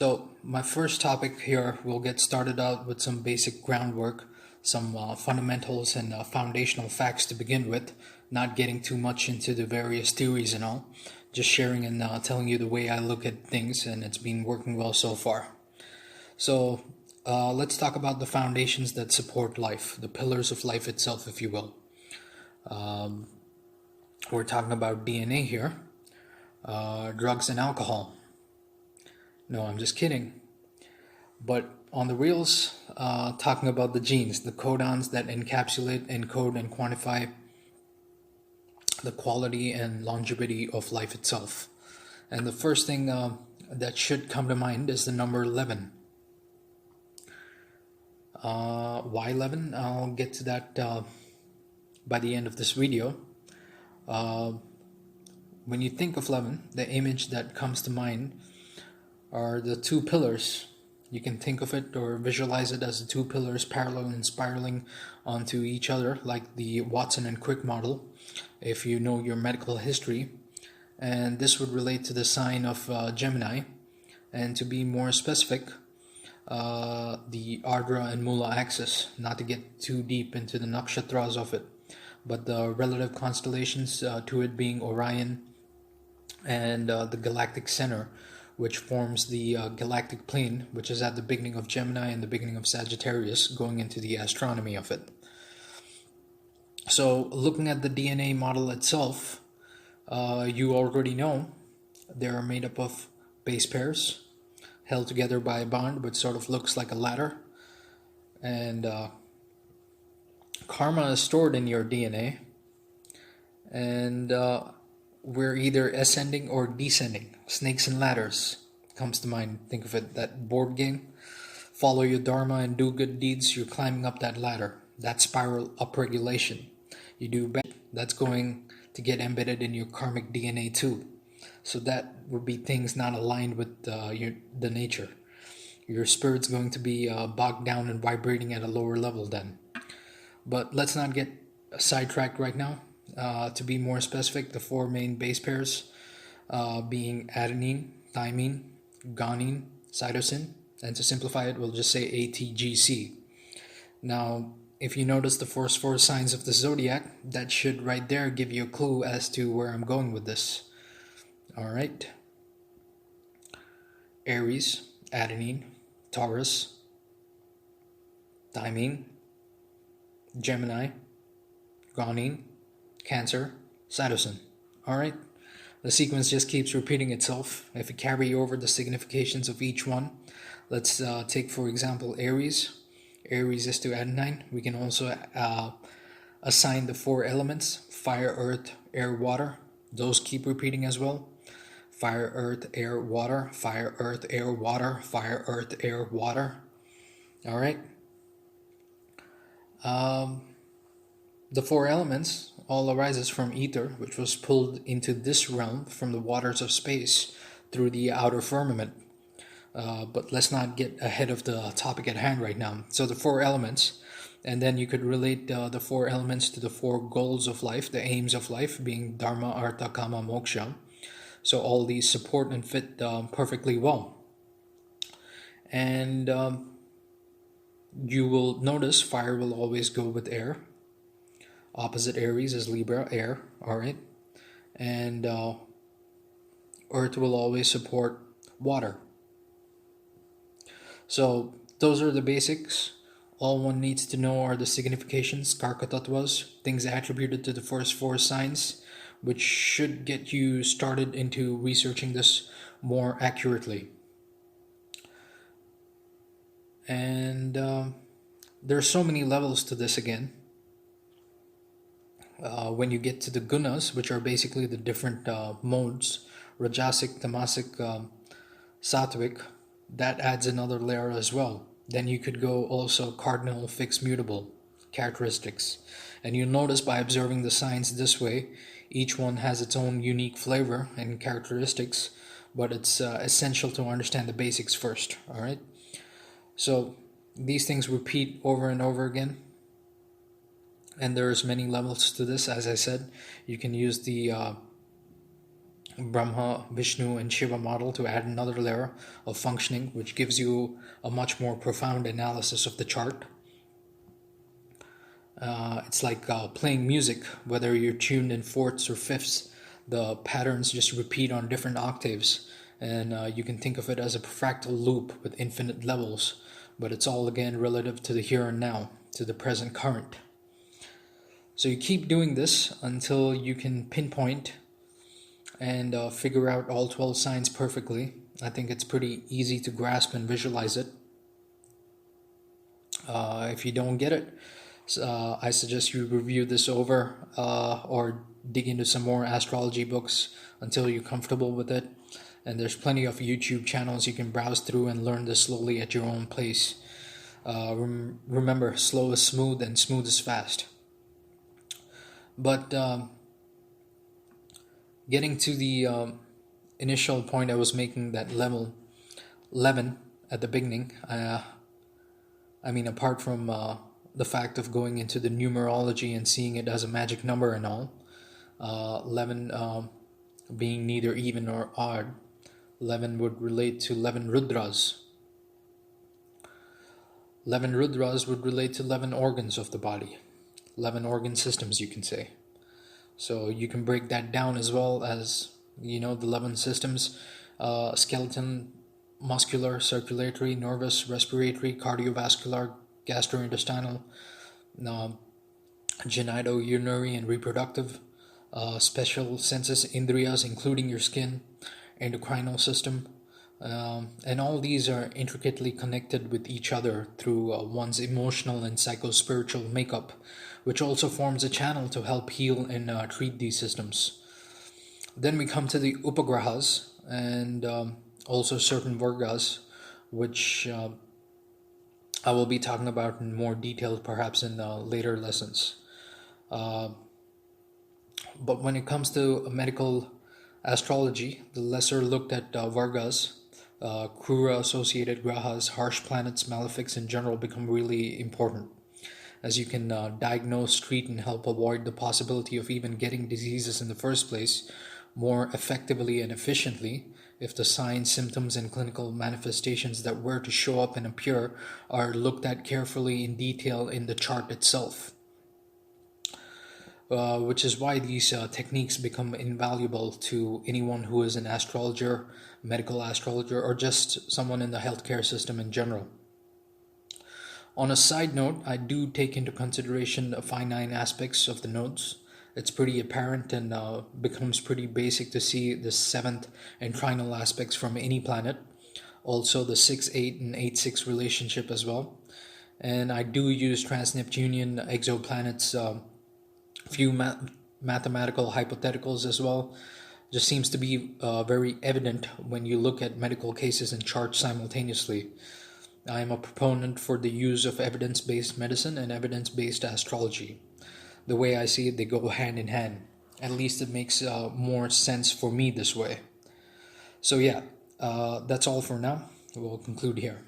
So my first topic here, we'll get started out with some basic groundwork, some fundamentals and foundational facts to begin with, not getting too much into the various theories and all, just sharing and telling you the way I look at things, and it's been working well so far. So let's talk about the foundations that support life, the pillars of life itself, if you will. We're talking about DNA here, drugs and alcohol. No, I'm just kidding. But on the reels, talking about the genes, the codons that encapsulate, encode, and quantify the quality and longevity of life itself. And the first thing that should come to mind is the number 11. Why 11? I'll get to that by the end of this video. When you think of 11, the image that comes to mind are the two pillars. You can think of it or visualize it as the two pillars parallel and spiraling onto each other, like the Watson and Crick model, if you know your medical history. And this would relate to the sign of Gemini. And to be more specific, the Ardra and Mula axis, not to get too deep into the nakshatras of it, but the relative constellations to it being Orion and the galactic center, which forms the galactic plane, which is at the beginning of Gemini and the beginning of Sagittarius, going into the astronomy of it. So looking at the DNA model itself, you already know they are made up of base pairs held together by a bond which sort of looks like a ladder, and karma is stored in your DNA, and we're either ascending or descending. Snakes and ladders comes to mind. Think of it, that board game. Follow your dharma and do good deeds, you're climbing up that ladder, that spiral upregulation. You do bad, that's going to get embedded in your karmic DNA too. So that would be things not aligned with the nature. Your spirit's going to be bogged down and vibrating at a lower level then. But let's not get sidetracked right now. To be more specific, the four main base pairs being adenine, thymine, guanine, cytosine, and to simplify it, we'll just say ATGC. Now, if you notice the first four signs of the zodiac, that should right there give you a clue as to where I'm going with this. All right. Aries, adenine, Taurus, thymine, Gemini, guanine, Cancer, cytosine. All right. The sequence just keeps repeating itself. If you carry over the significations of each one, let's take for example Aries. Aries is to adenine. We can also assign the four elements: fire, earth, air, water. Those keep repeating as well. Fire, earth, air, water. Fire, earth, air, water. Fire, earth, air, water. All right. The four elements all arises from ether, which was pulled into this realm from the waters of space through the outer firmament. But let's not get ahead of the topic at hand right now. So the four elements, and then you could relate the four elements to the four goals of life, the aims of life, being dharma, artha, kama, moksha. So all these support and fit perfectly well. And you will notice fire will always go with air. Opposite Aries is Libra, air, all right? And earth will always support water. So those are the basics. All one needs to know are the significations, karkatattvas, things attributed to the first four signs, which should get you started into researching this more accurately. And there's so many levels to this again. When you get to the gunas, which are basically the different modes, rajasic, tamasic, sattvic, that adds another layer as well. Then you could go also cardinal, fixed, mutable characteristics. And you'll notice by observing the signs this way, each one has its own unique flavor and characteristics, but it's essential to understand the basics first, all right? So these things repeat over and over again. And there's many levels to this. As I said, you can use the Brahma, Vishnu, and Shiva model to add another layer of functioning, which gives you a much more profound analysis of the chart. It's like playing music, whether you're tuned in fourths or fifths, the patterns just repeat on different octaves, and you can think of it as a fractal loop with infinite levels, but it's all again relative to the here and now, to the present current. So you keep doing this until you can pinpoint and figure out all 12 signs perfectly. I think it's pretty easy to grasp and visualize it. If you don't get it, I suggest you review this over or dig into some more astrology books until you're comfortable with it. And there's plenty of YouTube channels you can browse through and learn this slowly at your own pace. Remember, slow is smooth and smooth is fast. But getting to the initial point I was making, that level 11 at the beginning, I mean, apart from the fact of going into the numerology and seeing it as a magic number and all, 11 being neither even or odd, 11 would relate to 11 Rudras. 11 Rudras would relate to 11 organs of the body, 11 organ systems, you can say. So you can break that down as well as, the 11 systems: skeleton, muscular, circulatory, nervous, respiratory, cardiovascular, gastrointestinal, genitourinary and reproductive, special senses, indriyas, including your skin, endocrinal system, and all these are intricately connected with each other through one's emotional and psycho-spiritual makeup, which also forms a channel to help heal and treat these systems. Then we come to the upagrahas and also certain vargas, which I will be talking about in more detail perhaps in later lessons. But when it comes to medical astrology, the lesser looked at vargas, Krura associated grahas, harsh planets, malefics in general become really important, as you can diagnose, treat, and help avoid the possibility of even getting diseases in the first place more effectively and efficiently if the signs, symptoms, and clinical manifestations that were to show up and appear are looked at carefully in detail in the chart itself. Which is why these techniques become invaluable to anyone who is an astrologer, medical astrologer, or just someone in the healthcare system in general. On a side note, I do take into consideration the finite aspects of the nodes. It's pretty apparent and becomes pretty basic to see the 7th and trinal aspects from any planet. Also the 6-8 and 8-6 relationship as well. And I do use trans-Neptunian exoplanets, few mathematical hypotheticals as well. Just seems to be very evident when you look at medical cases and charts simultaneously. I am a proponent for the use of evidence-based medicine and evidence-based astrology. The way I see it, they go hand in hand. At least it makes more sense for me this way. So yeah, that's all for now. We'll conclude here.